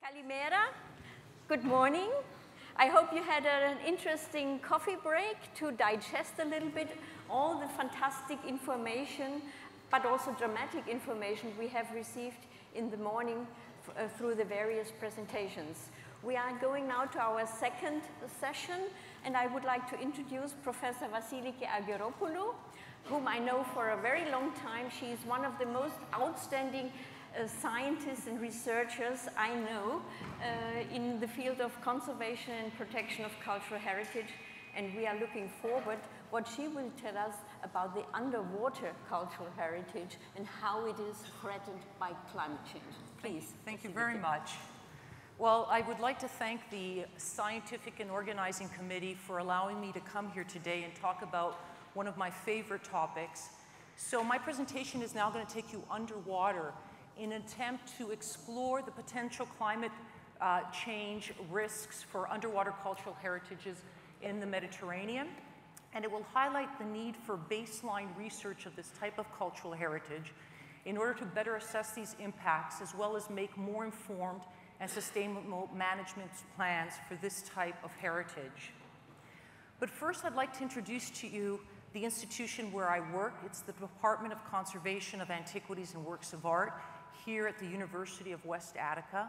Kalimera, good morning. I hope you had an interesting coffee break to digest a little bit all the fantastic information, but also dramatic information we have received in the morning through the various presentations. We are going now to our second session, and I would like to introduce Professor Vasiliki Argyropoulou, whom I know for a very long time. She is one of the most outstanding scientists and researchers I know in the field of conservation and protection of cultural heritage, and we are looking forward what she will tell us about the underwater cultural heritage and how it is threatened by climate change. Please. Thank you very much. Well, I would like to thank the Scientific and Organizing Committee for allowing me to come here today and talk about one of my favorite topics. So my presentation is now going to take you underwater in an attempt to explore the potential climate change risks for underwater cultural heritages in the Mediterranean. And it will highlight the need for baseline research of this type of cultural heritage in order to better assess these impacts, as well as make more informed and sustainable management plans for this type of heritage. But first, I'd like to introduce to you the institution where I work. It's the Department of Conservation of Antiquities and Works of Art here at the University of West Attica.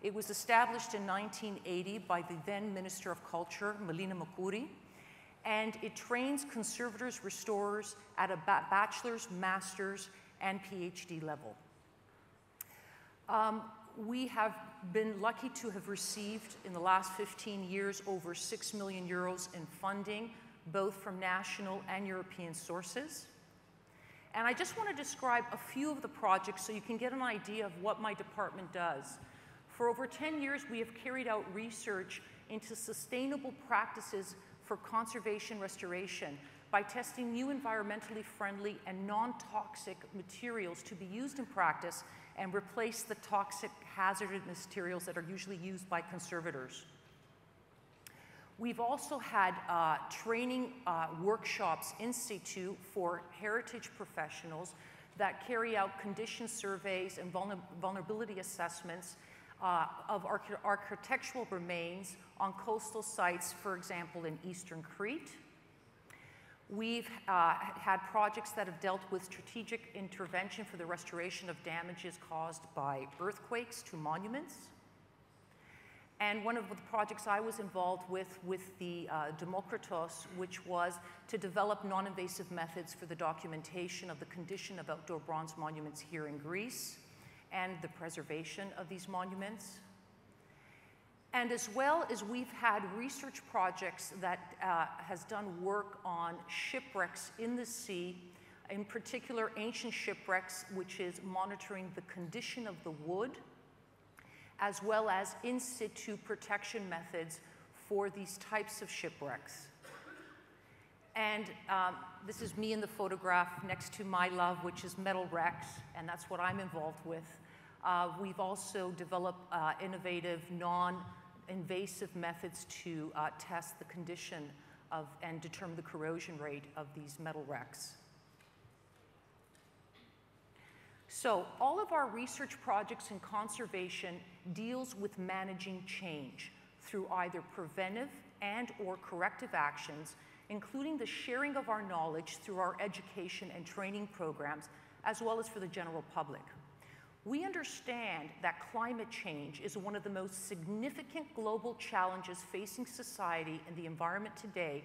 It was established in 1980 by the then Minister of Culture, Melina Makuri, and it trains conservators, restorers at a bachelor's, master's, and PhD level. We have been lucky to have received in the last 15 years over 6 million euros in funding, both from national and European sources. And I just want to describe a few of the projects so you can get an idea of what my department does. For over 10 years, we have carried out research into sustainable practices for conservation restoration by testing new environmentally friendly and non-toxic materials to be used in practice and replace the toxic hazardous materials that are usually used by conservators. We've also had training workshops in situ for heritage professionals that carry out condition surveys and vulnerability assessments of architectural remains on coastal sites, for example, in eastern Crete. We've had projects that have dealt with strategic intervention for the restoration of damages caused by earthquakes to monuments. And one of the projects I was involved with the Demokritos, which was to develop non-invasive methods for the documentation of the condition of outdoor bronze monuments here in Greece and the preservation of these monuments. And as well as we've had research projects that has done work on shipwrecks in the sea, in particular ancient shipwrecks, which is monitoring the condition of the wood, as well as in situ protection methods for these types of shipwrecks. And this is me in the photograph next to my love, which is metal wrecks, and that's what I'm involved with. We've also developed innovative, non-invasive methods to test the condition of and determine the corrosion rate of these metal wrecks. So all of our research projects in conservation deals with managing change through either preventive and or corrective actions, including the sharing of our knowledge through our education and training programs, as well as for the general public. We understand that climate change is one of the most significant global challenges facing society and the environment today,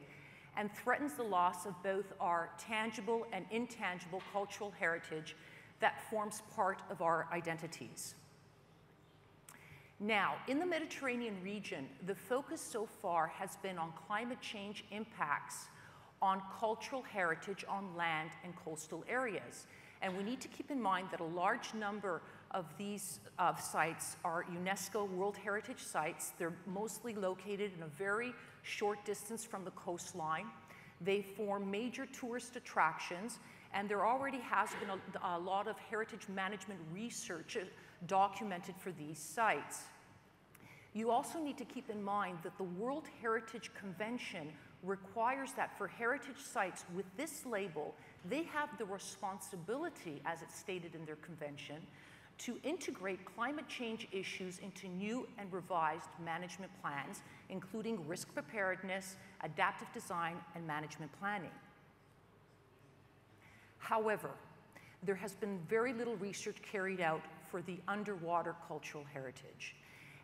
and threatens the loss of both our tangible and intangible cultural heritage that forms part of our identities. Now, in the Mediterranean region, the focus so far has been on climate change impacts on cultural heritage on land and coastal areas. And we need to keep in mind that a large number of these sites are UNESCO World Heritage Sites. They're mostly located in a very short distance from the coastline. They form major tourist attractions, and there already has been a lot of heritage management research documented for these sites. You also need to keep in mind that the World Heritage Convention requires that for heritage sites with this label, they have the responsibility, as it's stated in their convention, to integrate climate change issues into new and revised management plans, including risk preparedness, adaptive design, and management planning. However, there has been very little research carried out for the underwater cultural heritage.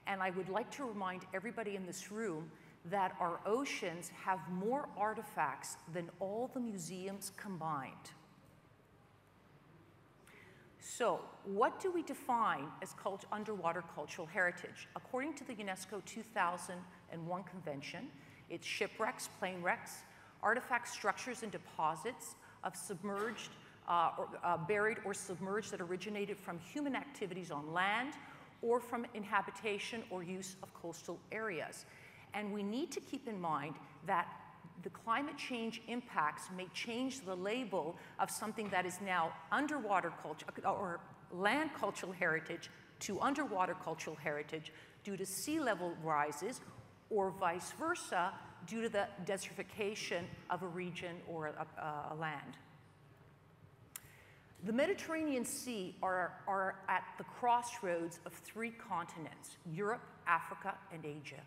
And I would like to remind everybody in this room that our oceans have more artifacts than all the museums combined. So, what do we define as underwater cultural heritage? According to the UNESCO 2001 Convention, it's shipwrecks, plane wrecks, artifact structures and deposits of submerged, buried or submerged that originated from human activities on land or from inhabitation or use of coastal areas. And we need to keep in mind that the climate change impacts may change the label of something that is now underwater culture or land cultural heritage to underwater cultural heritage due to sea level rises, or vice versa due to the desertification of a region or a land. The Mediterranean Sea are at the crossroads of 3 continents: Europe, Africa, and Asia.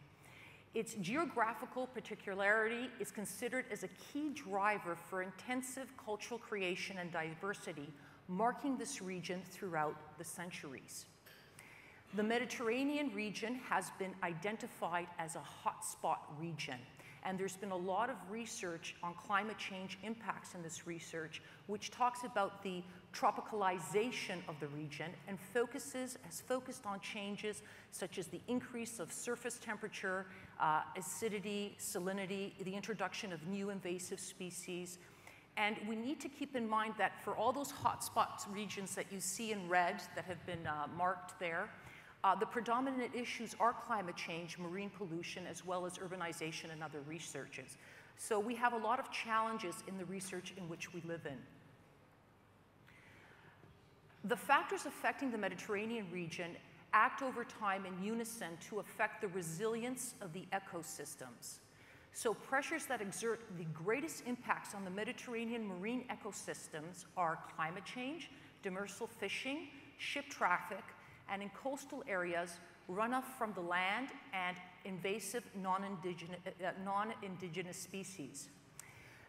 Its geographical particularity is considered as a key driver for intensive cultural creation and diversity, marking this region throughout the centuries. The Mediterranean region has been identified as a hotspot region, and there's been a lot of research on climate change impacts in this research, which talks about the tropicalization of the region and has focused on changes such as the increase of surface temperature, acidity, salinity, the introduction of new invasive species. And we need to keep in mind that for all those hotspot regions that you see in red that have been marked there, the predominant issues are climate change, marine pollution, as well as urbanization and other researches. So we have a lot of challenges in the research in which we live in. The factors affecting the Mediterranean region act over time in unison to affect the resilience of the ecosystems. So pressures that exert the greatest impacts on the Mediterranean marine ecosystems are climate change, demersal fishing, ship traffic, and in coastal areas, runoff from the land and invasive non-indigenous species.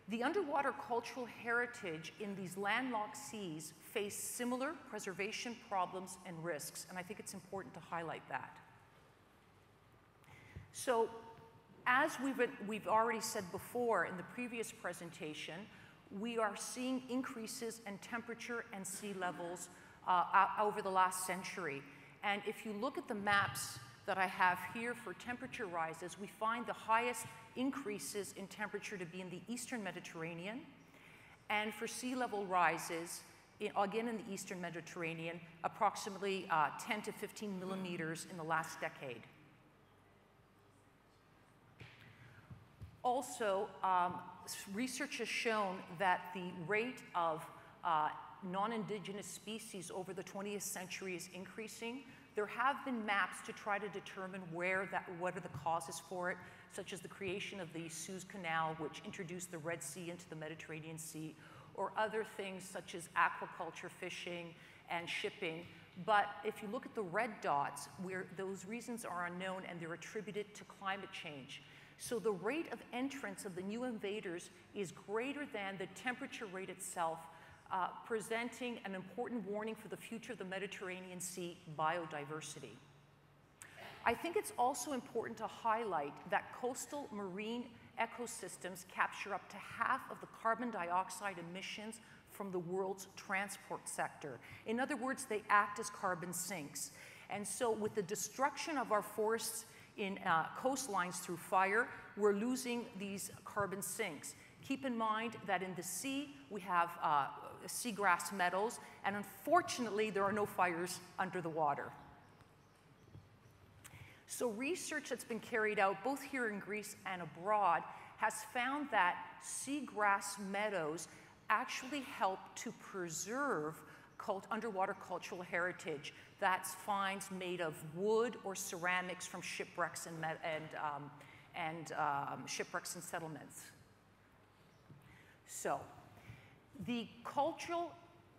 The underwater cultural heritage in these landlocked seas face similar preservation problems and risks, and I think it's important to highlight that. So, as we've already said before in the previous presentation, we are seeing increases in temperature and sea levels over the last century. And if you look at the maps that I have here for temperature rises, we find the highest increases in temperature to be in the eastern Mediterranean, and for sea level rises, again in the eastern Mediterranean, approximately 10 to 15 millimeters in the last decade. Also, research has shown that the rate of non-indigenous species over the 20th century is increasing. There have been maps to try to determine what are the causes for it, such as the creation of the Suez Canal, which introduced the Red Sea into the Mediterranean Sea, or other things such as aquaculture, fishing, and shipping. But if you look at the red dots, those reasons are unknown and they're attributed to climate change. So the rate of entrance of the new invaders is greater than the temperature rate itself, presenting an important warning for the future of the Mediterranean Sea biodiversity. I think it's also important to highlight that coastal marine ecosystems capture up to half of the carbon dioxide emissions from the world's transport sector. In other words, they act as carbon sinks. And so with the destruction of our forests in coastlines through fire, we're losing these carbon sinks. Keep in mind that in the sea, we have seagrass meadows, and unfortunately, there are no fires under the water. So research that's been carried out both here in Greece and abroad has found that seagrass meadows actually help to preserve underwater cultural heritage. That's finds made of wood or ceramics from shipwrecks and shipwrecks and settlements. So, the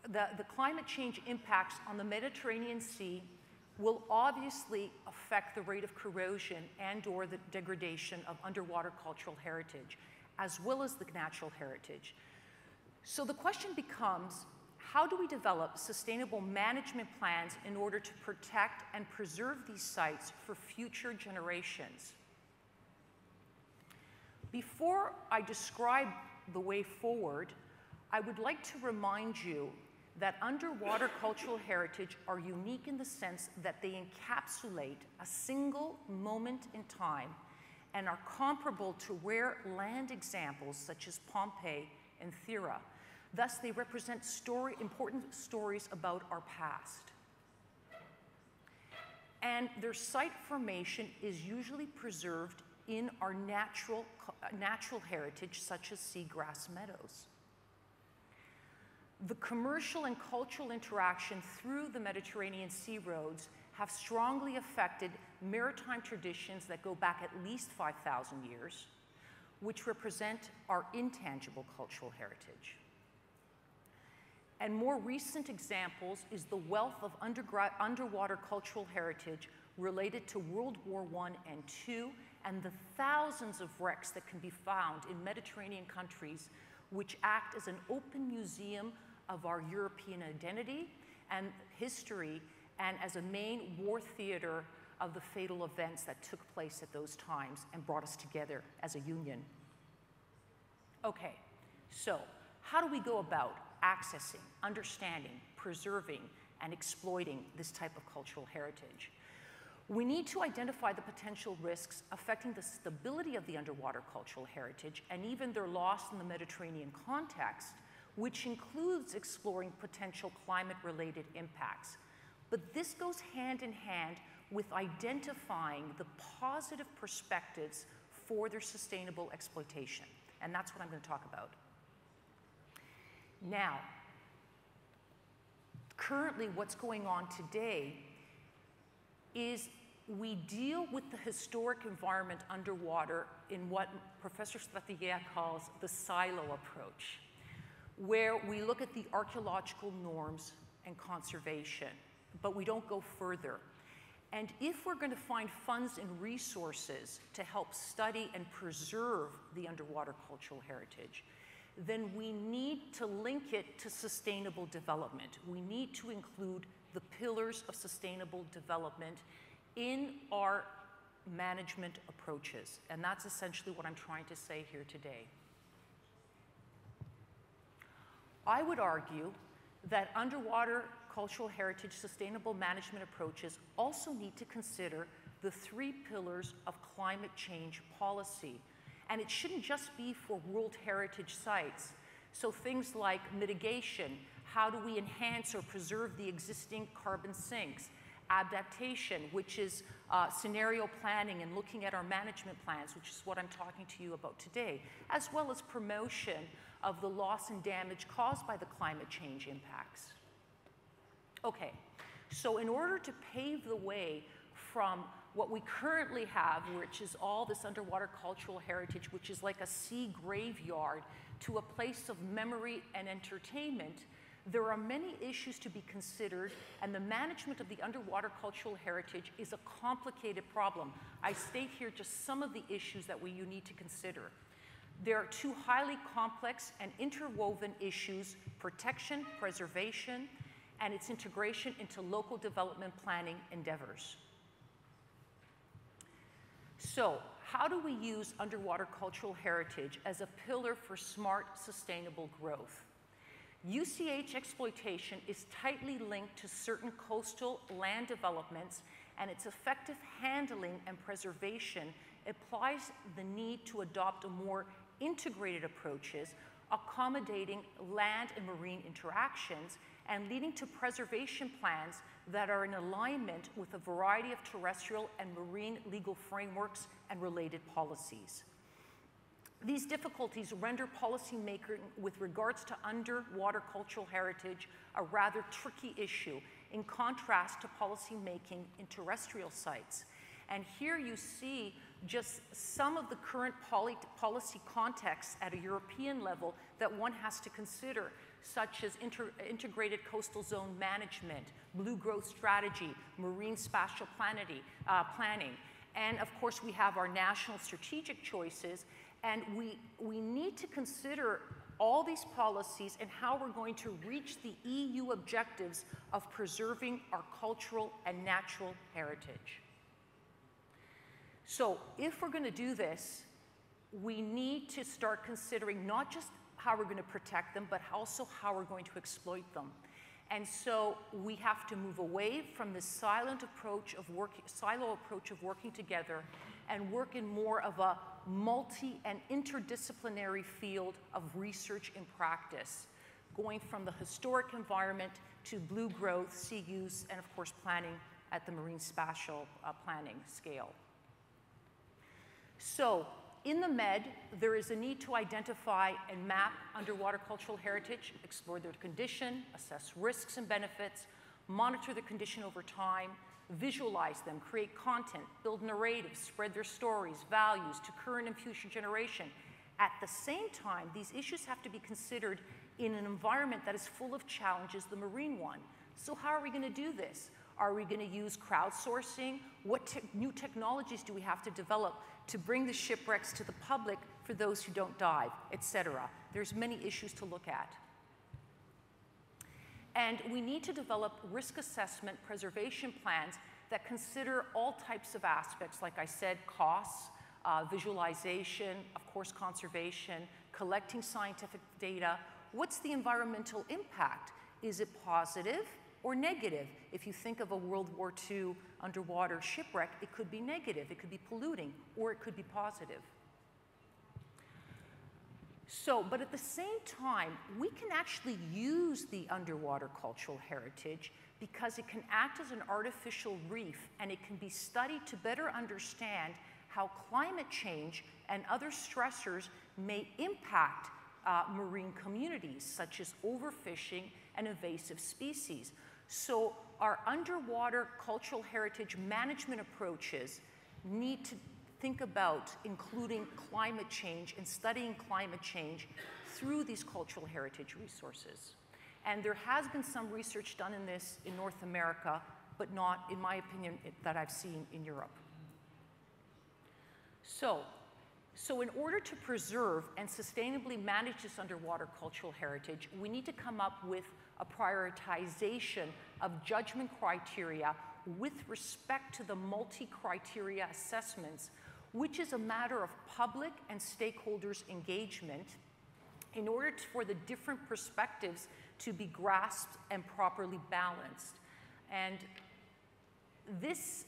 the climate change impacts on the Mediterranean Sea will obviously affect the rate of corrosion and/or the degradation of underwater cultural heritage, as well as the natural heritage. So the question becomes, how do we develop sustainable management plans in order to protect and preserve these sites for future generations? Before I describe the way forward, I would like to remind you that underwater cultural heritage are unique in the sense that they encapsulate a single moment in time and are comparable to rare land examples such as Pompeii and Thera. Thus, they represent important stories about our past. And their site formation is usually preserved in our natural heritage, such as seagrass meadows. The commercial and cultural interaction through the Mediterranean sea roads have strongly affected maritime traditions that go back at least 5,000 years, which represent our intangible cultural heritage. And more recent examples is the wealth of underwater cultural heritage related to World War I and II, and the thousands of wrecks that can be found in Mediterranean countries, which act as an open museum of our European identity and history, and as a main war theater of the fatal events that took place at those times and brought us together as a union. Okay, so how do we go about accessing, understanding, preserving, and exploiting this type of cultural heritage? We need to identify the potential risks affecting the stability of the underwater cultural heritage and even their loss in the Mediterranean context, which includes exploring potential climate-related impacts. But this goes hand in hand with identifying the positive perspectives for their sustainable exploitation. And that's what I'm going to talk about. Now, currently what's going on today is we deal with the historic environment underwater in what Professor Zappeion calls the silo approach, where we look at the archaeological norms and conservation, but we don't go further. And if we're going to find funds and resources to help study and preserve the underwater cultural heritage, then we need to link it to sustainable development. We need to include the pillars of sustainable development in our management approaches. And that's essentially what I'm trying to say here today. I would argue that underwater cultural heritage sustainable management approaches also need to consider the 3 pillars of climate change policy. And it shouldn't just be for World Heritage sites. So things like mitigation, how do we enhance or preserve the existing carbon sinks? Adaptation, which is scenario planning and looking at our management plans, which is what I'm talking to you about today, as well as promotion of the loss and damage caused by the climate change impacts. Okay, so in order to pave the way from what we currently have, which is all this underwater cultural heritage, which is like a sea graveyard, to a place of memory and entertainment, there are many issues to be considered, and the management of the underwater cultural heritage is a complicated problem. I state here just some of the issues that you need to consider. There are 2 highly complex and interwoven issues: protection, preservation, and its integration into local development planning endeavors. So, how do we use underwater cultural heritage as a pillar for smart, sustainable growth? UCH exploitation is tightly linked to certain coastal land developments, and its effective handling and preservation implies the need to adopt a more integrated approaches, accommodating land and marine interactions, and leading to preservation plans that are in alignment with a variety of terrestrial and marine legal frameworks and related policies. These difficulties render policymaking with regards to underwater cultural heritage a rather tricky issue, in contrast to policymaking in terrestrial sites. And here you see just some of the current policy contexts at a European level that one has to consider. such as integrated coastal zone management, blue growth strategy, marine spatial planning. And of course, we have our national strategic choices, and we need to consider all these policies and how we're going to reach the EU objectives of preserving our cultural and natural heritage. So if we're going to do this, we need to start considering not just how we're going to protect them, but also how we're going to exploit them. And so we have to move away from this silo approach of working together and work in more of a multi and interdisciplinary field of research and practice, going from the historic environment to blue growth, sea use, and of course planning at the marine spatial planning scale. So in the Med, there is a need to identify and map underwater cultural heritage, explore their condition, assess risks and benefits, monitor the condition over time, visualize them, create content, build narratives, spread their stories, values to current and future generation. At the same time, these issues have to be considered in an environment that is full of challenges, the marine one. So how are we going to do this? Are we going to use crowdsourcing? What new technologies do we have to develop to bring the shipwrecks to the public for those who don't dive, etc.? There's many issues to look at. And we need to develop risk assessment preservation plans that consider all types of aspects, like I said, costs, visualization, of course, conservation, collecting scientific data. What's the environmental impact? Is it positive or negative? If you think of a World War II underwater shipwreck, it could be negative, it could be polluting, or it could be positive. So, but at the same time, we can actually use the underwater cultural heritage because it can act as an artificial reef, and it can be studied to better understand how climate change and other stressors may impact marine communities, such as overfishing and invasive species. So our underwater cultural heritage management approaches need to think about including climate change and studying climate change through these cultural heritage resources. And there has been some research done in this in North America, but not, in my opinion, that I've seen in Europe. So in order to preserve and sustainably manage this underwater cultural heritage, we need to come up with a prioritization of judgment criteria with respect to the multi-criteria assessments, which is a matter of public and stakeholders' engagement in order for the different perspectives to be grasped and properly balanced. And this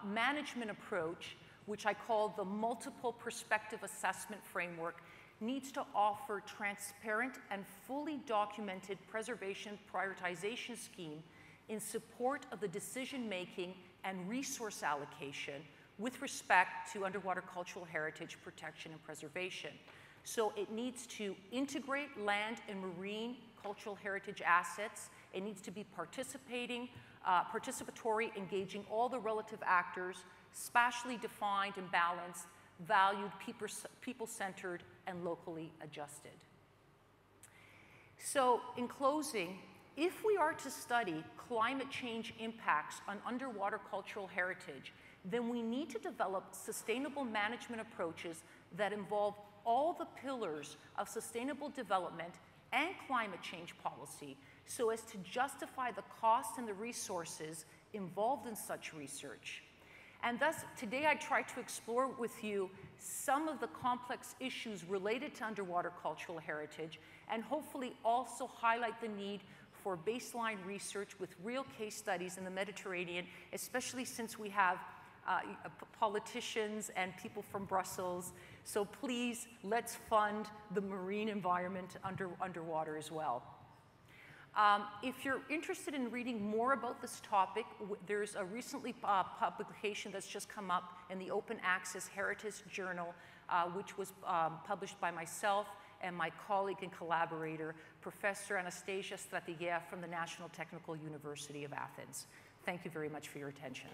management approach, which I call the multiple perspective assessment framework, needs to offer transparent and fully documented preservation prioritization scheme in support of the decision-making and resource allocation with respect to underwater cultural heritage protection and preservation. So it needs to integrate land and marine cultural heritage assets. It needs to be participatory, engaging all the relative actors, spatially defined and balanced, valued, people-centered, and locally adjusted. So in closing, if we are to study climate change impacts on underwater cultural heritage, then we need to develop sustainable management approaches that involve all the pillars of sustainable development and climate change policy so as to justify the costs and the resources involved in such research. And thus, today I try to explore with you some of the complex issues related to underwater cultural heritage, and hopefully also highlight the need for baseline research with real case studies in the Mediterranean, especially since we have politicians and people from Brussels. So please, let's fund the marine environment underwater as well. If you're interested in reading more about this topic, there's a recently publication that's just come up in the Open Access Heritage Journal, which was published by myself and my colleague and collaborator, Professor Anastasia Strategea from the National Technical University of Athens. Thank you very much for your attention.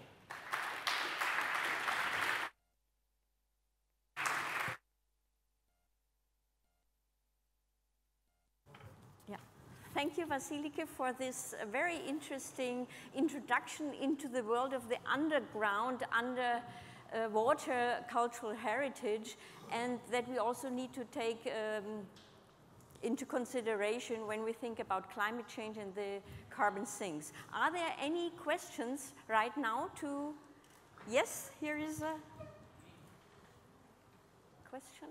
you, Vasilike, for this very interesting introduction into the world of the underground, underwater cultural heritage, and that we also need to take into consideration when we think about climate change and the carbon sinks. Are there any questions right now to, yes, here is a question.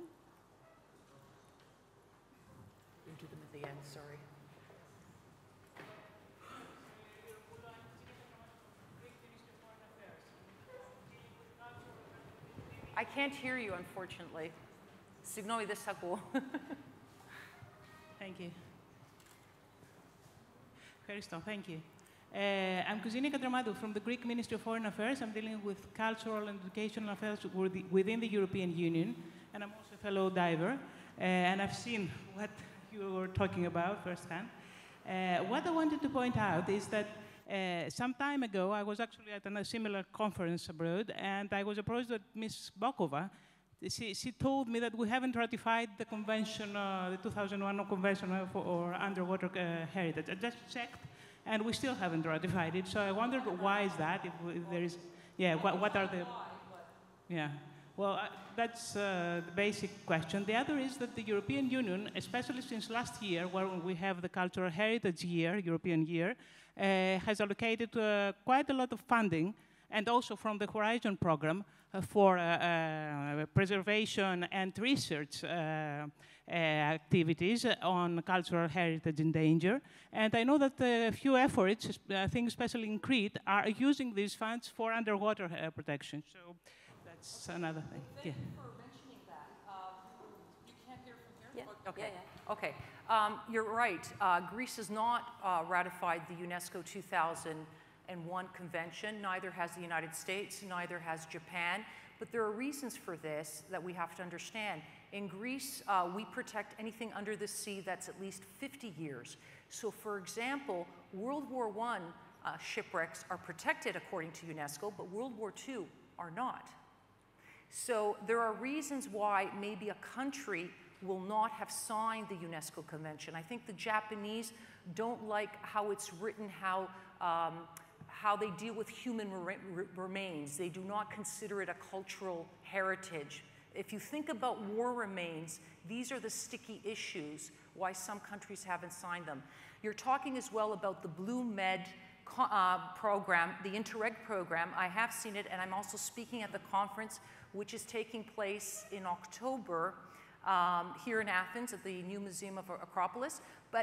We'll do them at the end, sorry. I can't hear you, unfortunately. Συγγνώμη, δεν σ' ακούω. Thank you. Ευχαριστώ. Thank you. I'm Kouzinia Katramadou from the Greek Ministry of Foreign Affairs. I'm dealing with cultural and educational affairs within the European Union, and I'm also a fellow diver. And I've seen what you were talking about firsthand. What I wanted to point out is that some time ago, I was actually at a similar conference abroad, and I was approached by Ms. Bokova. She told me that we haven't ratified the convention, the 2001 convention for underwater heritage. I just checked, and we still haven't ratified it. So I wondered why is that? If there is, yeah, what are the, yeah. Well, that's the basic question. The other is that the European Union, especially since last year, where we have the Cultural Heritage Year, European Year, has allocated quite a lot of funding, and also from the Horizon program, for preservation and research activities on cultural heritage in danger. And I know that a few efforts, I think especially in Crete, are using these funds for underwater protection. So that's another thing. Thank you for mentioning that. You can't hear from here? Yeah. Okay. Yeah. Okay. You're right. Greece has not ratified the UNESCO 2001 convention. Neither has the United States, neither has Japan. But there are reasons for this that we have to understand. In Greece, we protect anything under the sea that's at least 50 years. So for example, World War I shipwrecks are protected according to UNESCO, but World War II are not. So there are reasons why maybe a country will not have signed the UNESCO Convention. I think the Japanese don't like how it's written, how they deal with human remains. They do not consider it a cultural heritage. If you think about war remains, these are the sticky issues why some countries haven't signed them. You're talking as well about the Blue Med program, the Interreg program. I have seen it, and I'm also speaking at the conference, which is taking place in October here in Athens at the new Museum of Acropolis.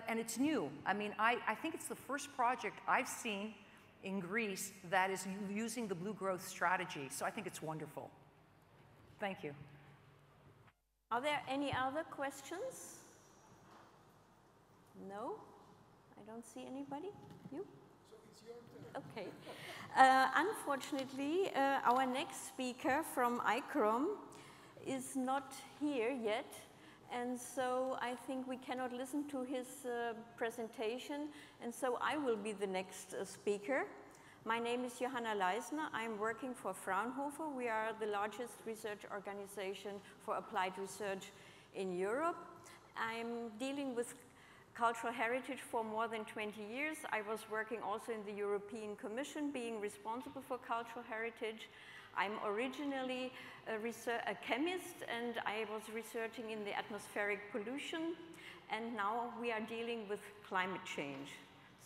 And it's new. I mean, I think it's the first project I've seen in Greece that is using the Blue Growth strategy. So I think it's wonderful. Thank you. Are there any other questions? No? I don't see anybody. You? So it's your turn. Okay. Unfortunately, our next speaker from ICROM is not here yet. And so I think we cannot listen to his presentation, and so I will be the next speaker. My name is Johanna Leissner. I'm working for Fraunhofer. We are the largest research organization for applied research in Europe. I'm dealing with cultural heritage for more than 20 years. I was working also in the European Commission, being responsible for cultural heritage. I'm originally a chemist, and I was researching in the atmospheric pollution, and now we are dealing with climate change.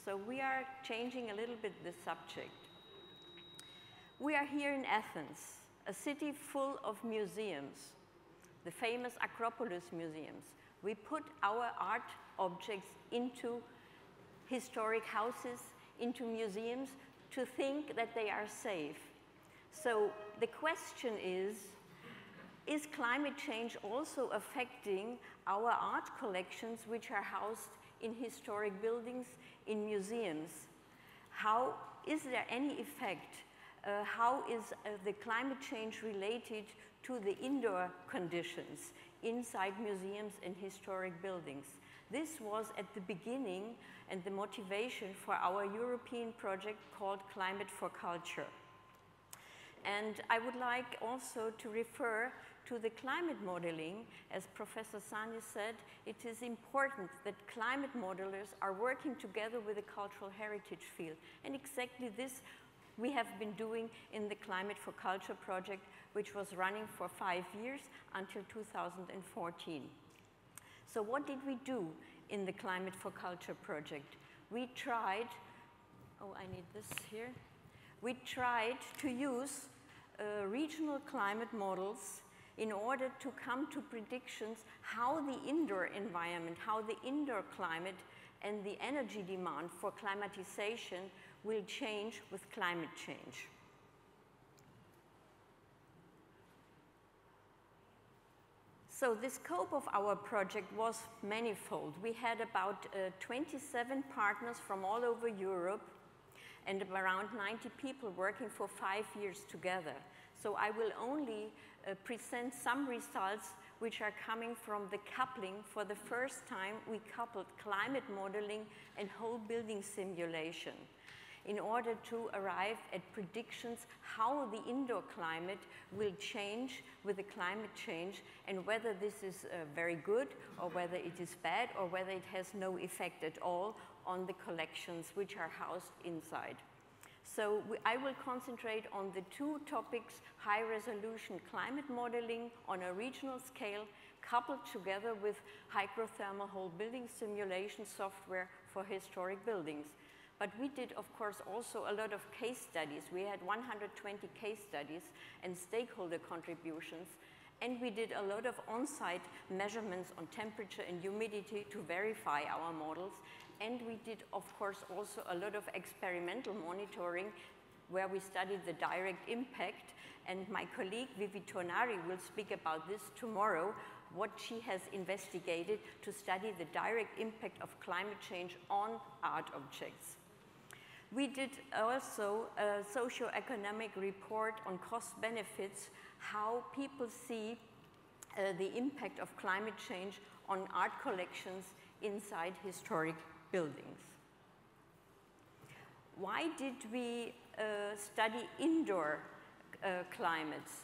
So we are changing a little bit the subject. We are here in Athens, a city full of museums, the famous Acropolis museums. We put our art objects into historic houses, into museums, to think that they are safe. So the question is climate change also affecting our art collections, which are housed in historic buildings, in museums? How is there any effect? How is the climate change related to the indoor conditions inside museums and historic buildings? This was at the beginning and the motivation for our European project called Climate for Culture. And I would like also to refer to the climate modeling, as Professor Sani said, it is important that climate modelers are working together with the cultural heritage field. And exactly this we have been doing in the Climate for Culture project, which was running for 5 years until 2014. So what did we do in the Climate for Culture project? We tried, oh, I need this here. We tried to use regional climate models in order to come to predictions how the indoor environment, how the indoor climate and the energy demand for climatization will change with climate change. So the scope of our project was manifold. We had about 27 partners from all over Europe and around 90 people working for 5 years together. So I will only present some results which are coming from the coupling. For the first time, we coupled climate modeling and whole building simulation in order to arrive at predictions how the indoor climate will change with the climate change, and whether this is very good or whether it is bad or whether it has no effect at all on the collections which are housed inside. So I will concentrate on the two topics: high resolution climate modeling on a regional scale, coupled together with hydrothermal whole building simulation software for historic buildings. But we did, of course, also a lot of case studies. We had 120 case studies and stakeholder contributions. And we did a lot of on-site measurements on temperature and humidity to verify our models. And we did, of course, also a lot of experimental monitoring where we studied the direct impact. And my colleague, Vivi Tornari, will speak about this tomorrow, what she has investigated to study the direct impact of climate change on art objects. We did also a socio-economic report on cost benefits, how people see the impact of climate change on art collections inside historic buildings. Why did we study indoor climates?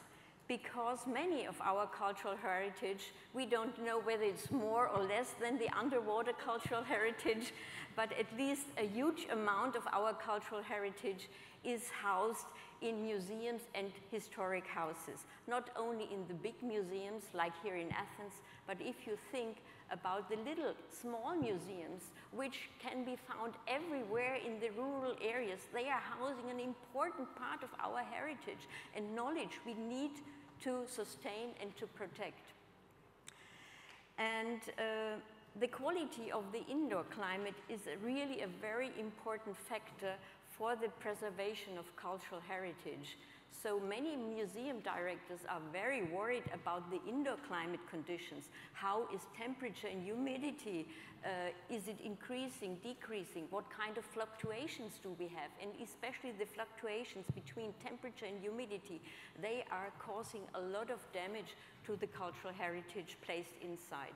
Because many of our cultural heritage, we don't know whether it's more or less than the underwater cultural heritage, but at least a huge amount of our cultural heritage is housed in museums and historic houses. Not only in the big museums like here in Athens, but if you think about the little small museums which can be found everywhere in the rural areas, they are housing an important part of our heritage and knowledge we need to sustain and to protect. And the quality of the indoor climate is really a very important factor for the preservation of cultural heritage. So many museum directors are very worried about the indoor climate conditions. How is temperature and humidity? Is it increasing, decreasing? What kind of fluctuations do we have? And especially the fluctuations between temperature and humidity, they are causing a lot of damage to the cultural heritage placed inside.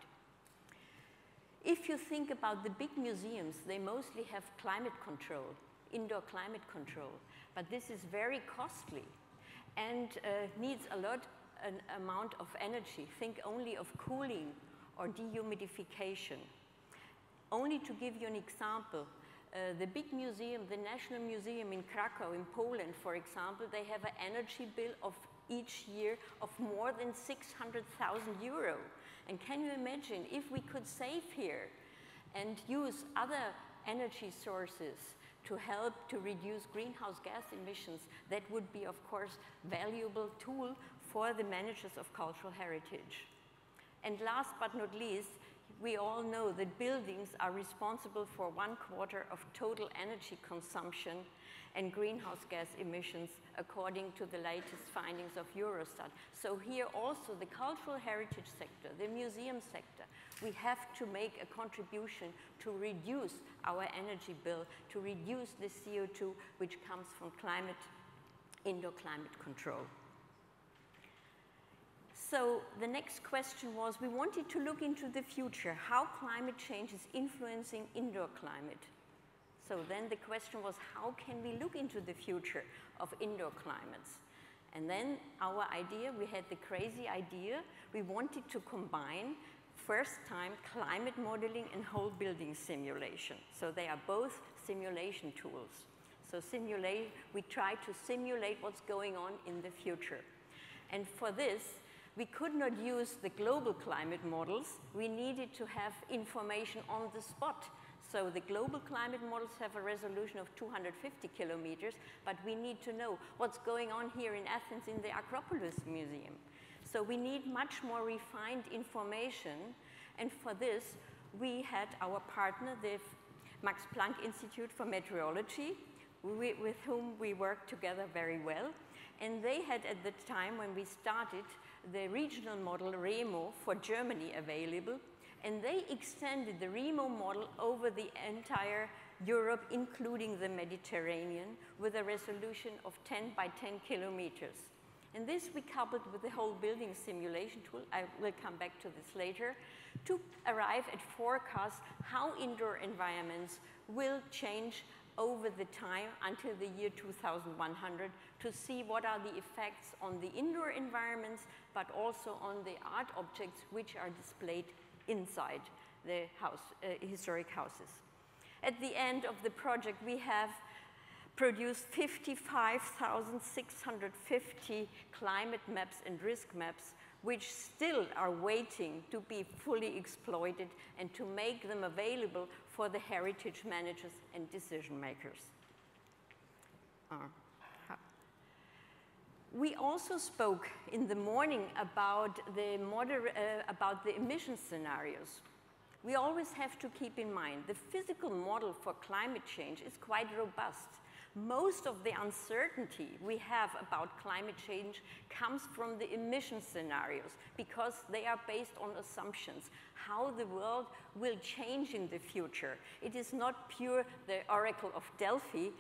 If you think about the big museums, they mostly have climate control, indoor climate control, but this is very costly and needs a lot amount of energy. Think only of cooling or dehumidification. Only to give you an example, the big museum, the National Museum in Krakow in Poland, for example, they have an energy bill of each year of more than 600,000 euro. And can you imagine if we could save here and use other energy sources to help to reduce greenhouse gas emissions? That would be, of course, a valuable tool for the managers of cultural heritage. And last but not least, we all know that buildings are responsible for 1/4 of total energy consumption and greenhouse gas emissions, according to the latest findings of Eurostat. So here also the cultural heritage sector, the museum sector, we have to make a contribution to reduce our energy bill, to reduce the CO2 which comes from indoor climate control. So the next question was, we wanted to look into the future, how climate change is influencing indoor climate. So then the question was, how can we look into the future of indoor climates? And then our idea, we had the crazy idea, we wanted to combine first time climate modeling and whole building simulation. So they are both simulation tools. So we try to simulate what's going on in the future. And for this, we could not use the global climate models. We needed to have information on the spot. So the global climate models have a resolution of 250 kilometers, but we need to know what's going on here in Athens in the Argyropoulou Museum. So we need much more refined information, and for this, we had our partner, the Max Planck Institute for Meteorology, with whom we worked together very well. And they had, at the time when we started, the regional model REMO for Germany available, and they extended the REMO model over the entire Europe, including the Mediterranean, with a resolution of 10 by 10 kilometers. And this we coupled with the whole building simulation tool, I will come back to this later, to arrive at forecasts how indoor environments will change over the time until the year 2100 to see what are the effects on the indoor environments, but also on the art objects which are displayed inside the historic houses. At the end of the project, we have produced 55,650 climate maps and risk maps, which still are waiting to be fully exploited and to make them available for the heritage managers and decision makers. We also spoke in the morning about the emission scenarios. We always have to keep in mind the physical model for climate change is quite robust. Most of the uncertainty we have about climate change comes from the emission scenarios because they are based on assumptions, how the world will change in the future. It is not pure the Oracle of Delphi,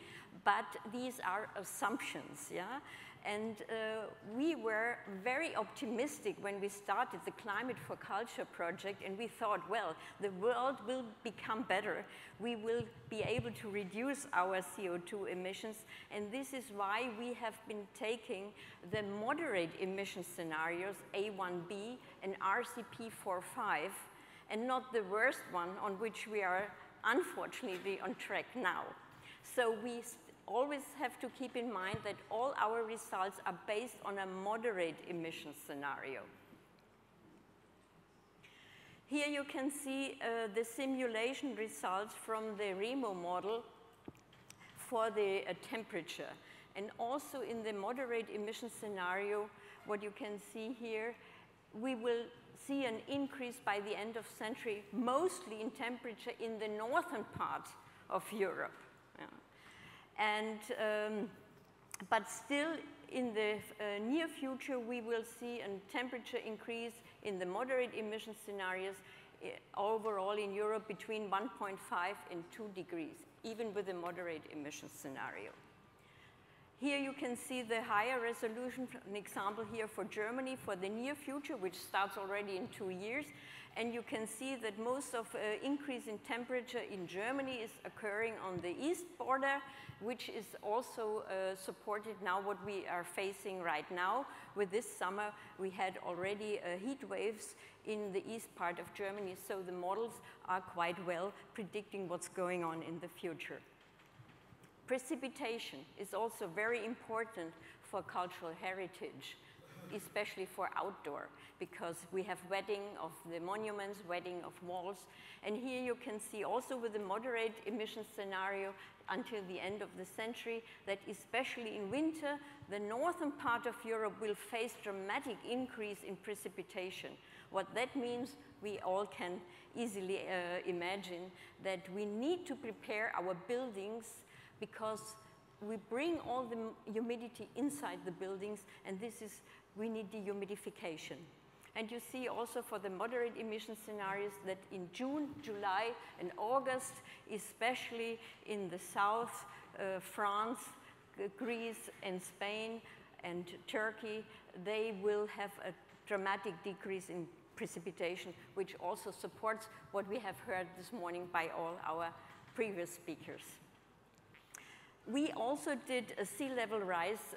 but these are assumptions, yeah? And we were very optimistic when we started the Climate for Culture project, and we thought, well, the world will become better. We will be able to reduce our CO2 emissions, and this is why we have been taking the moderate emission scenarios, A1B and RCP45, and not the worst one on which we are unfortunately on track now. So we always have to keep in mind that all our results are based on a moderate emission scenario. Here you can see the simulation results from the REMO model for the temperature. And also in the moderate emission scenario, what you can see here, we will see an increase by the end of century, mostly in temperature in the northern part of Europe. Yeah. And, but still in the near future, we will see a temperature increase in the moderate emission scenarios overall in Europe between 1.5 and 2 degrees, even with a moderate emission scenario. Here you can see the higher resolution, an example here for Germany for the near future, which starts already in 2 years. And you can see that most of increase in temperature in Germany is occurring on the east border, which is also supported now what we are facing right now. With this summer, we had already heat waves in the east part of Germany, so the models are quite well predicting what's going on in the future. Precipitation is also very important for cultural heritage, especially for outdoor, because we have wetting of the monuments, wetting of walls. And here you can see also with the moderate emission scenario until the end of the century that especially in winter, the northern part of Europe will face dramatic increase in precipitation. What that means, we all can easily imagine that we need to prepare our buildings because we bring all the humidity inside the buildings, and this is, we need dehumidification. And you see also for the moderate emission scenarios that in June, July, and August, especially in the south, France, Greece, and Spain, and Turkey, they will have a dramatic decrease in precipitation, which also supports what we have heard this morning by all our previous speakers. We also did a sea level rise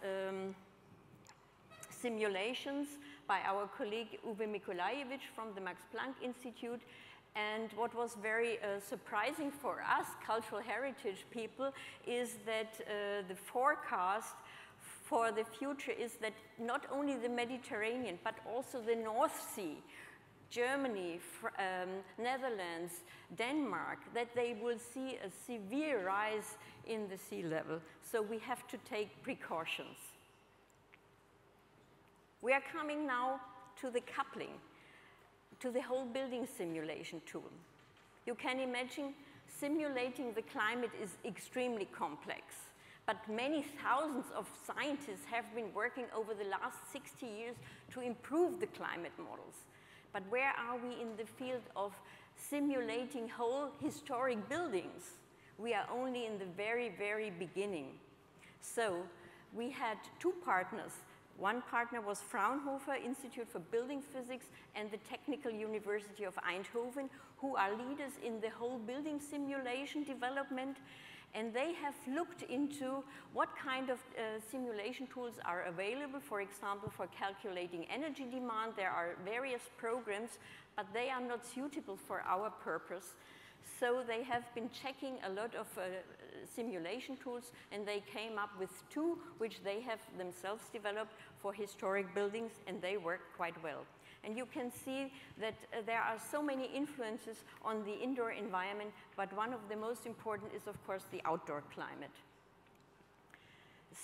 simulations by our colleague Uwe Mikolajewicz from the Max Planck Institute. And what was very surprising for us, cultural heritage people, is that the forecast for the future is that not only the Mediterranean, but also the North Sea, Germany, Netherlands, Denmark, that they will see a severe rise in the sea level. So we have to take precautions. We are coming now to the coupling, to the whole building simulation tool. You can imagine simulating the climate is extremely complex, but many thousands of scientists have been working over the last 60 years to improve the climate models. But where are we in the field of simulating whole historic buildings? We are only in the very, very beginning. So we had two partners. One partner was Fraunhofer Institute for Building Physics and the Technical University of Eindhoven, who are leaders in the whole building simulation development. And they have looked into what kind of simulation tools are available. For example, for calculating energy demand, there are various programs, but they are not suitable for our purpose. So they have been checking a lot of simulation tools, and they came up with two, which they have themselves developed for historic buildings, and they work quite well. And you can see that there are so many influences on the indoor environment, but one of the most important is, of course, the outdoor climate.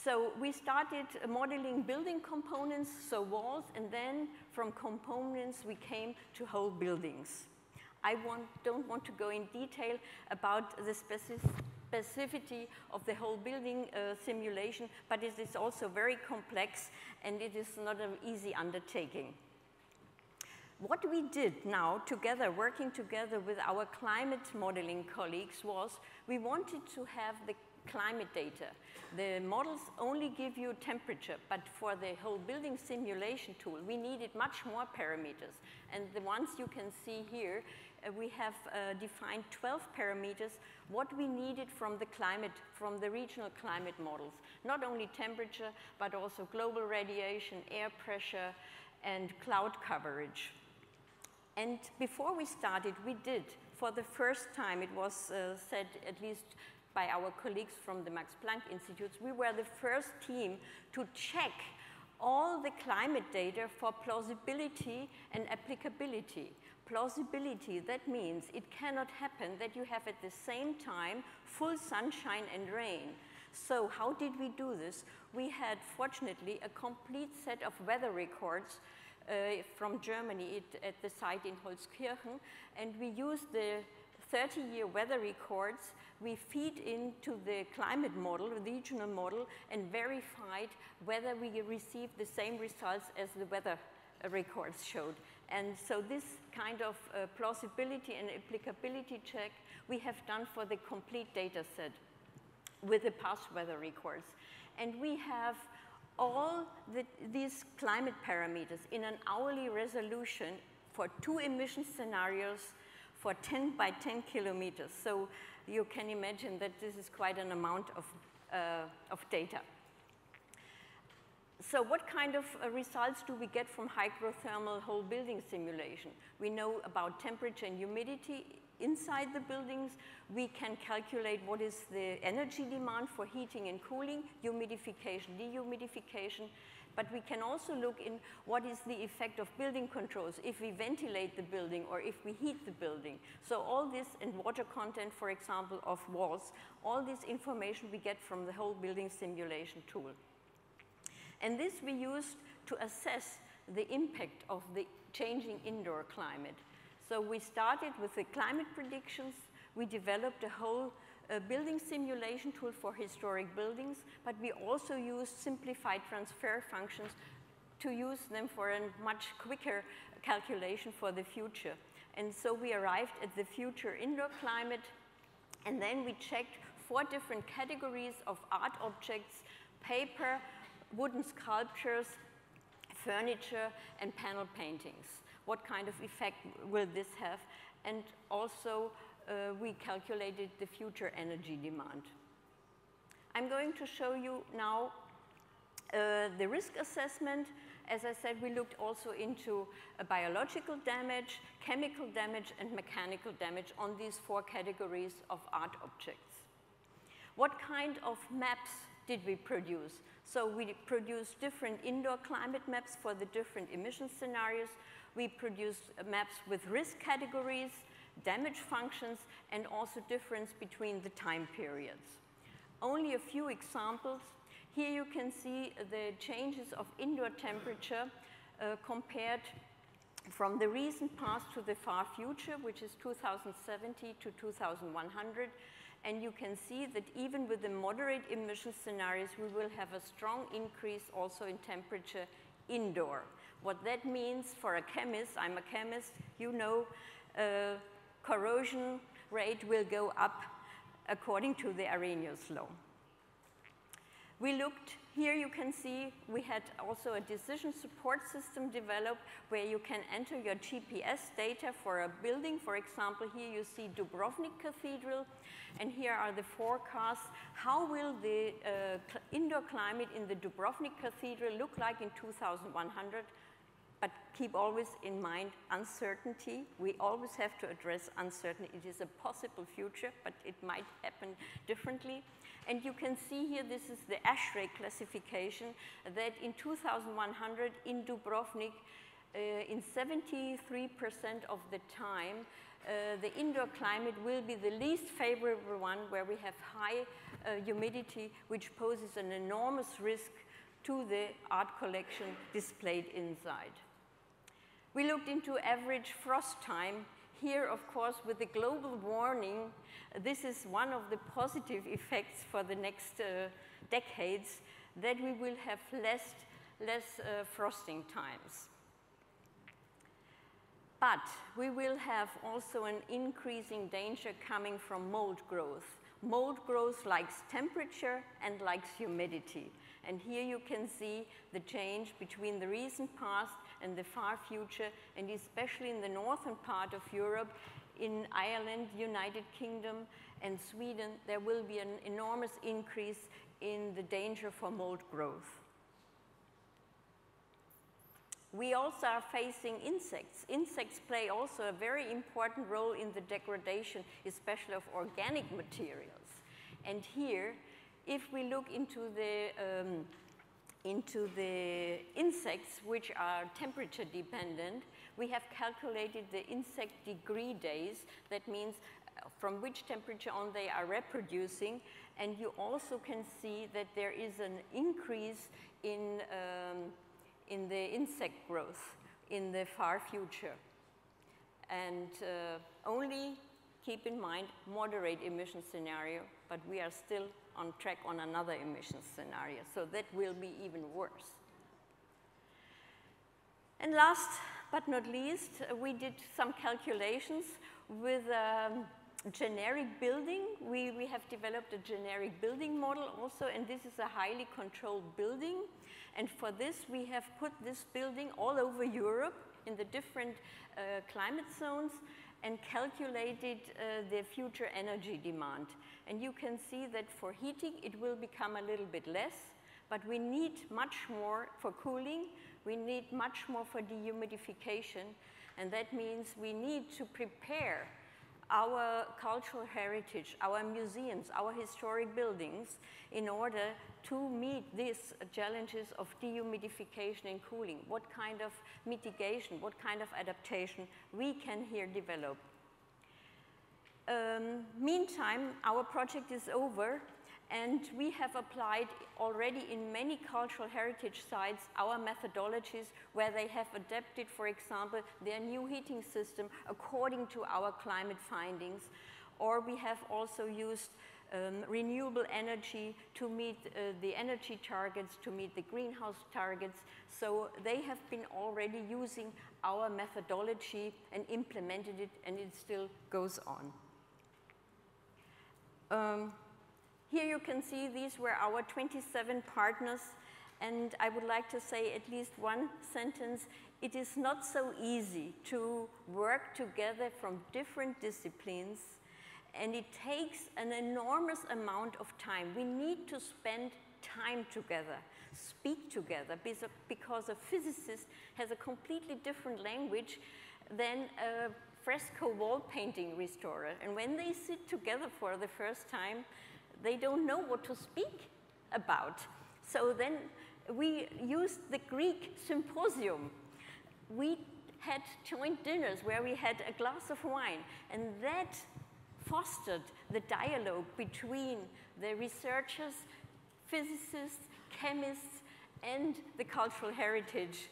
So we started modeling building components, so walls, and then from components we came to whole buildings. I don't want to go in detail about the specificity of the whole building simulation, but it is also very complex, and it is not an easy undertaking. What we did now together, working together with our climate modeling colleagues, was we wanted to have the climate data. The models only give you temperature, but for the whole building simulation tool, we needed much more parameters. And the ones you can see here, we have defined 12 parameters, what we needed from the climate, from the regional climate models. Not only temperature, but also global radiation, air pressure, and cloud coverage. And before we started, we did, for the first time, it was said at least by our colleagues from the Max Planck Institutes, we were the first team to check all the climate data for plausibility and applicability. Plausibility, that means it cannot happen that you have at the same time full sunshine and rain. So how did we do this? We had, fortunately, a complete set of weather records from Germany at the site in Holzkirchen, and we used the 30-year weather records. We feed into the climate model, the regional model, and verified whether we received the same results as the weather records showed. And so this kind of plausibility and applicability check we have done for the complete data set with the past weather records. And we have all these climate parameters in an hourly resolution for 2 emission scenarios for 10 by 10 kilometers. So you can imagine that this is quite an amount of data. So what kind of results do we get from hygrothermal whole building simulation? We know about temperature and humidity inside the buildings. We can calculate what is the energy demand for heating and cooling, humidification, dehumidification. But we can also look in what is the effect of building controls if we ventilate the building or if we heat the building. So all this, and water content, for example, of walls, all this information we get from the whole building simulation tool. And this we used to assess the impact of the changing indoor climate. So we started with the climate predictions. We developed a whole building simulation tool for historic buildings, but we also used simplified transfer functions to use them for a much quicker calculation for the future. And so we arrived at the future indoor climate, and then we checked 4 different categories of art objects: paper, wooden sculptures, furniture, and panel paintings. What kind of effect will this have? And also, we calculated the future energy demand. I'm going to show you now the risk assessment as I said, we looked also into biological damage, chemical damage, and mechanical damage on these 4 categories of art objects. What kind of maps did we produce? So we produced different indoor climate maps for the different emission scenarios. We produced maps with risk categories, damage functions, and also difference between the time periods. Only a few examples. Here you can see the changes of indoor temperature compared from the recent past to the far future, which is 2070 to 2100. And you can see that even with the moderate emission scenarios, we will have a strong increase also in temperature indoor. What that means for a chemist, I'm a chemist, you know, corrosion rate will go up according to the Arrhenius law. We looked, here you can see we had also a decision support system developed where you can enter your GPS data for a building. For example, here you see Dubrovnik Cathedral, and here are the forecasts. How will the indoor climate in the Dubrovnik Cathedral look like in 2100? But keep always in mind uncertainty. We always have to address uncertainty. It is a possible future, but it might happen differently. And you can see here, this is the ASHRAE classification, that in 2100 in Dubrovnik, in 73% of the time, the indoor climate will be the least favorable one, where we have high humidity, which poses an enormous risk to the art collection displayed inside. We looked into average frost time. Here, of course, with the global warming, this is one of the positive effects for the next decades, that we will have less frosting times. But we will have also an increasing danger coming from mold growth. Mold growth likes temperature and likes humidity. And here you can see the change between the recent past and the far future, and especially in the northern part of Europe, in Ireland, United Kingdom, and Sweden, there will be an enormous increase in the danger for mold growth. We also are facing insects. Insects play also a very important role in the degradation, especially of organic materials. And here, if we look into the insects which are temperature dependent, we have calculated the insect degree days. That means from which temperature on they are reproducing. And you also can see that there is an increase in the insect growth in the far future. And only keep in mind moderate emission scenario, but we are still on track on another emission scenario, so that will be even worse. And last but not least, we did some calculations with generic building. We have developed a generic building model also, and this is a highly controlled building. And for this, we have put this building all over Europe in the different climate zones and calculated the future energy demand. And you can see that for heating, it will become a little bit less, but we need much more for cooling. We need much more for dehumidification. And that means we need to prepare our cultural heritage, our museums, our historic buildings, in order to meet these challenges of dehumidification and cooling. What kind of mitigation, what kind of adaptation we can here develop. Meantime, our project is over, and we have applied already in many cultural heritage sites our methodologies where they have adapted, for example, their new heating system according to our climate findings. Or we have also used renewable energy to meet the energy targets, to meet the greenhouse targets. So they have been already using our methodology and implemented it, and it still goes on. Here you can see these were our 27 partners, and I would like to say at least one sentence. It is not so easy to work together from different disciplines And it takes an enormous amount of time. We need to spend time together, speak together, because a physicist has a completely different language than a fresco wall painting restorer. And when they sit together for the first time, they don't know what to speak about. So then we used the Greek symposium. We had joint dinners where we had a glass of wine, and that fostered the dialogue between the researchers, physicists, chemists, and the cultural heritage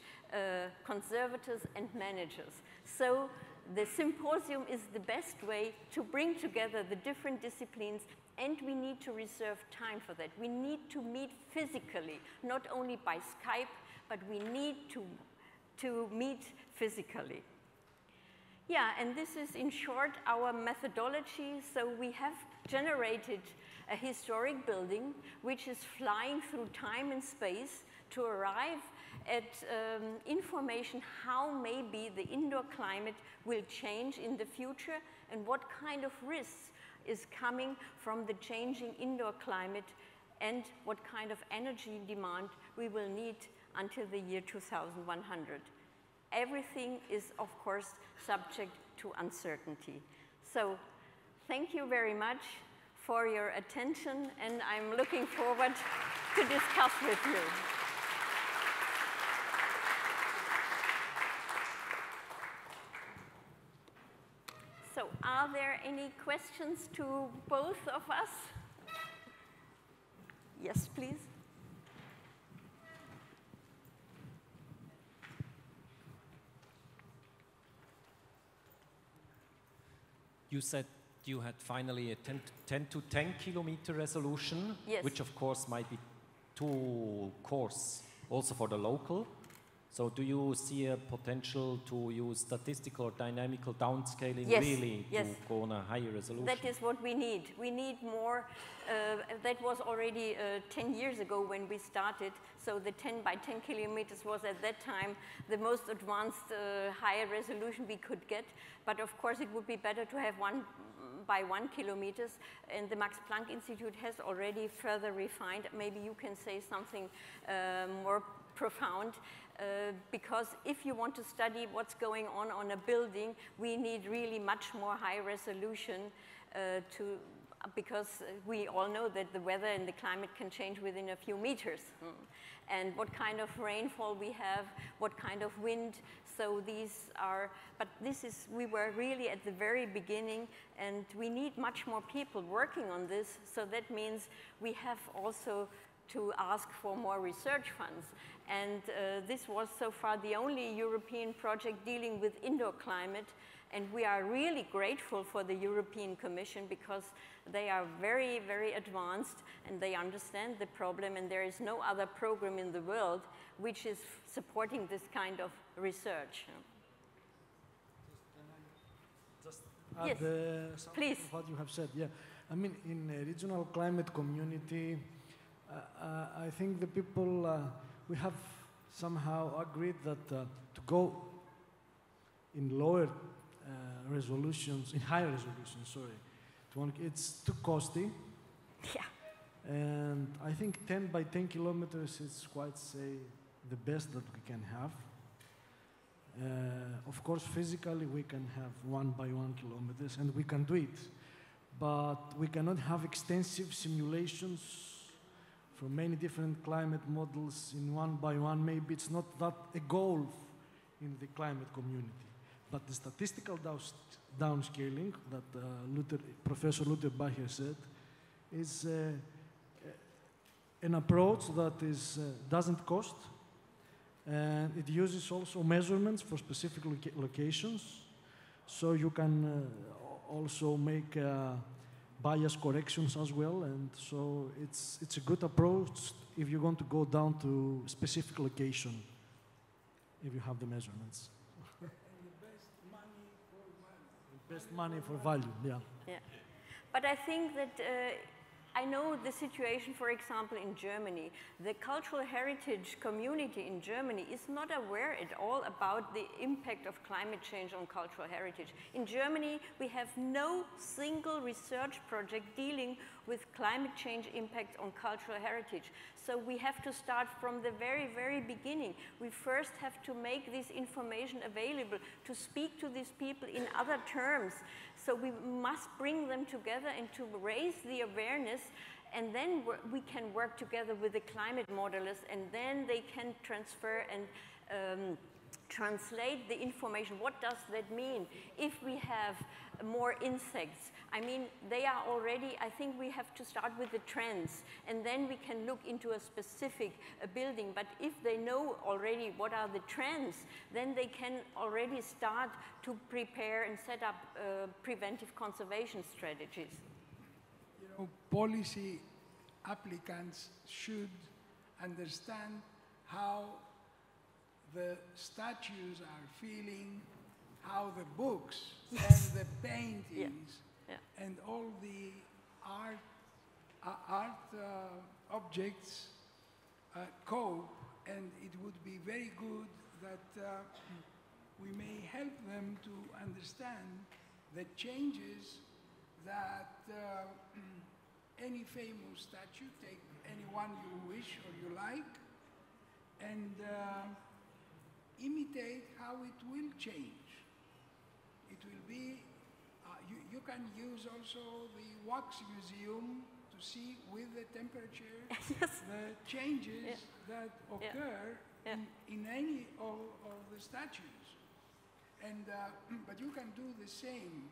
conservators and managers. So the symposium is the best way to bring together the different disciplines, and we need to reserve time for that. We need to meet physically, not only by Skype, but we need to meet physically. Yeah, and this is in short our methodology. So we have generated a historic building which is flying through time and space to arrive at information how maybe the indoor climate will change in the future and what kind of risks is coming from the changing indoor climate and what kind of energy demand we will need until the year 2100. Everything is, of course, subject to uncertainty. So thank you very much for your attention, and I'm looking forward to discuss with you. So are there any questions to both of us? Yes, please. You said you had finally a 10 to 10 kilometer resolution, yes, which of course might be too coarse also for the local. So do you see a potential to use statistical or dynamical downscaling, yes, really, yes, to go on a higher resolution? That is what we need. We need more. That was already 10 years ago when we started. So the 10 by 10 kilometers was at that time the most advanced higher resolution we could get. But of course, it would be better to have 1 by 1 kilometers. And the Max Planck Institute has already further refined. Maybe you can say something more profound. Because if you want to study what's going on a building, we need really much more high resolution because we all know that the weather and the climate can change within a few meters. And what kind of rainfall we have, what kind of wind. So these are, but this is, we were really at the very beginning, and we need much more people working on this. So that means we have also to ask for more research funds. And this was so far the only European project dealing with indoor climate. And we are really grateful for the European Commission because they are very, very advanced and they understand the problem. And there is no other program in the world which is supporting this kind of research. Just add yes, something please. to what you have said. Yeah, I mean, in a regional climate community, I think the people, we have somehow agreed that to go in lower resolutions, in higher resolutions, sorry, it's too costly. Yeah. And I think 10 by 10 kilometers is quite, say, the best that we can have. Of course, physically, we can have 1 by 1 kilometers, and we can do it. But we cannot have extensive simulations from many different climate models in 1 by 1. Maybe it's not that a goal in the climate community. But the statistical downscaling that Professor Lutherbacher said is an approach that doesn't cost, and it uses also measurements for specific locations. So you can also make bias corrections as well, and so it's a good approach if you're going to go down to a specific location, if you have the measurements. And the best money for value, yeah. Yeah, but I think that I know the situation, for example, in Germany. The cultural heritage community in Germany is not aware at all about the impact of climate change on cultural heritage. In Germany, we have no single research project dealing with climate change impact on cultural heritage. So we have to start from the very, very beginning. We first have to make this information available, to speak to these people in other terms. So we must bring them together and to raise the awareness, and then we can work together with the climate modelers, and then they can transfer and translate the information. What does that mean if we have more insects? I mean, they are already, I think we have to start with the trends, and then we can look into a specific building. But if they know already what are the trends, then they can already start to prepare and set up preventive conservation strategies. You know, policy applicants should understand how the statues are feeling, how the books and the paintings and all the art objects cope, and it would be very good that we may help them to understand the changes that any famous statue, take anyone you wish or you like, and imitate how it will change. It will be, you can use also the wax museum to see with the temperature the changes that occur in any of the statues. And, but you can do the same.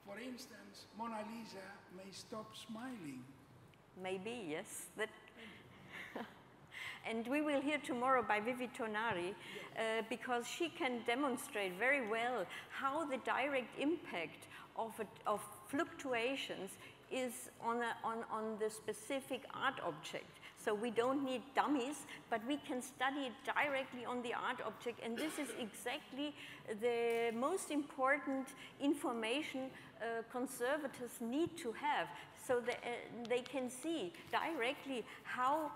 For instance, Mona Lisa may stop smiling. Maybe, yes. That and we will hear tomorrow by Vivi Tonari, because she can demonstrate very well how the direct impact of fluctuations is on the specific art object. So we don't need dummies, but we can study it directly on the art object, and this is exactly the most important information conservators need to have, so that they can see directly how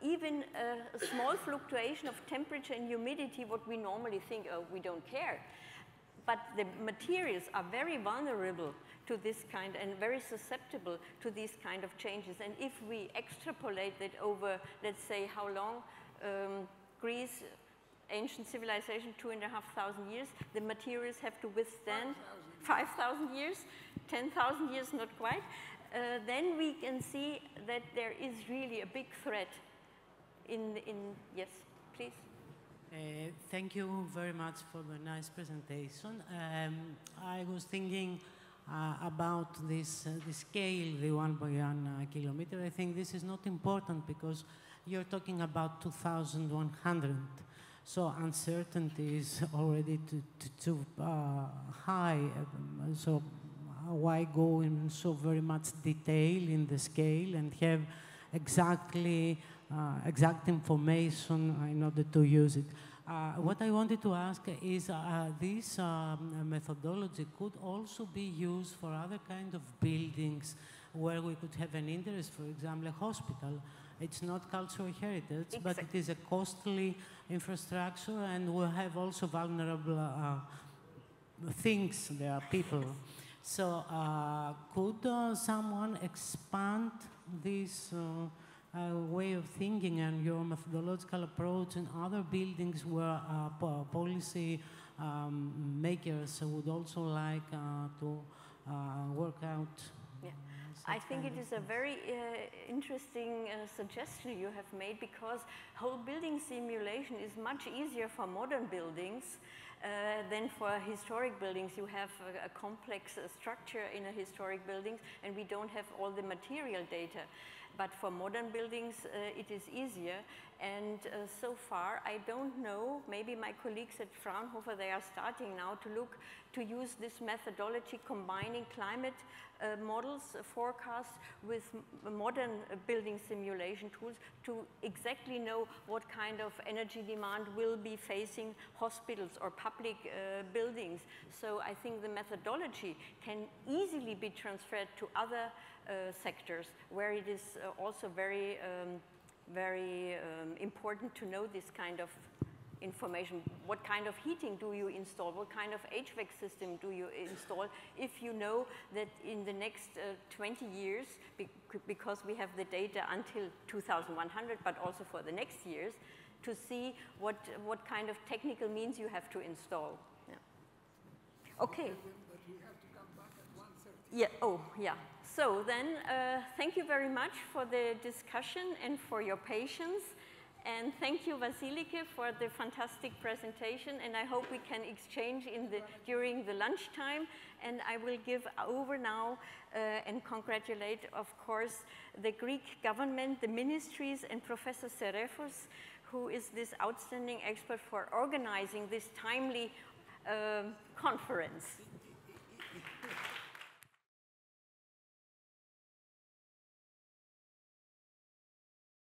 even a small fluctuation of temperature and humidity, what we normally think, oh, we don't care. But the materials are very vulnerable to this kind and very susceptible to these kind of changes. And if we extrapolate that over, let's say, how long, Greece, ancient civilization, 2,500 years, the materials have to withstand 5,000 years, 10,000 years, not quite. Then we can see that there is really a big threat yes, please. Thank you very much for the nice presentation. I was thinking about this the scale, the 1 by 1 kilometer. I think this is not important because you're talking about 2,100. So uncertainty is already too high. So why go in so very much detail in the scale and have exactly exact information in order to use it? What I wanted to ask is this methodology could also be used for other kind of buildings where we could have an interest, for example, a hospital. It's not cultural heritage, but it is a costly infrastructure, and we have also vulnerable things, there are people. So could someone expand this way of thinking and your methodological approach in other buildings where policy makers would also like to work out? Yeah. I think it is a very interesting suggestion you have made, because whole building simulation is much easier for modern buildings than for historic buildings. You have a complex structure in a historic building, and we don't have all the material data. But for modern buildings, it is easier. And so far, I don't know, maybe my colleagues at Fraunhofer, they are starting now to look to use this methodology combining climate models, forecasts with modern building simulation tools to exactly know what kind of energy demand will be facing hospitals or public buildings. So I think the methodology can easily be transferred to other sectors where it is also very important to know this kind of information. What kind of heating do you install? What kind of HVAC system do you install? If you know that in the next 20 years, because we have the data until 2100, but also for the next years, to see what kind of technical means you have to install. Yeah. Okay. But we have to come back at 1:30. Yeah. Oh, yeah. So then, thank you very much for the discussion and for your patience. And thank you, Vasilike, for the fantastic presentation. And I hope we can exchange during the lunchtime. And I will give over now and congratulate, of course, the Greek government, the ministries, and Professor Serefos, who is this outstanding expert for organizing this timely conference.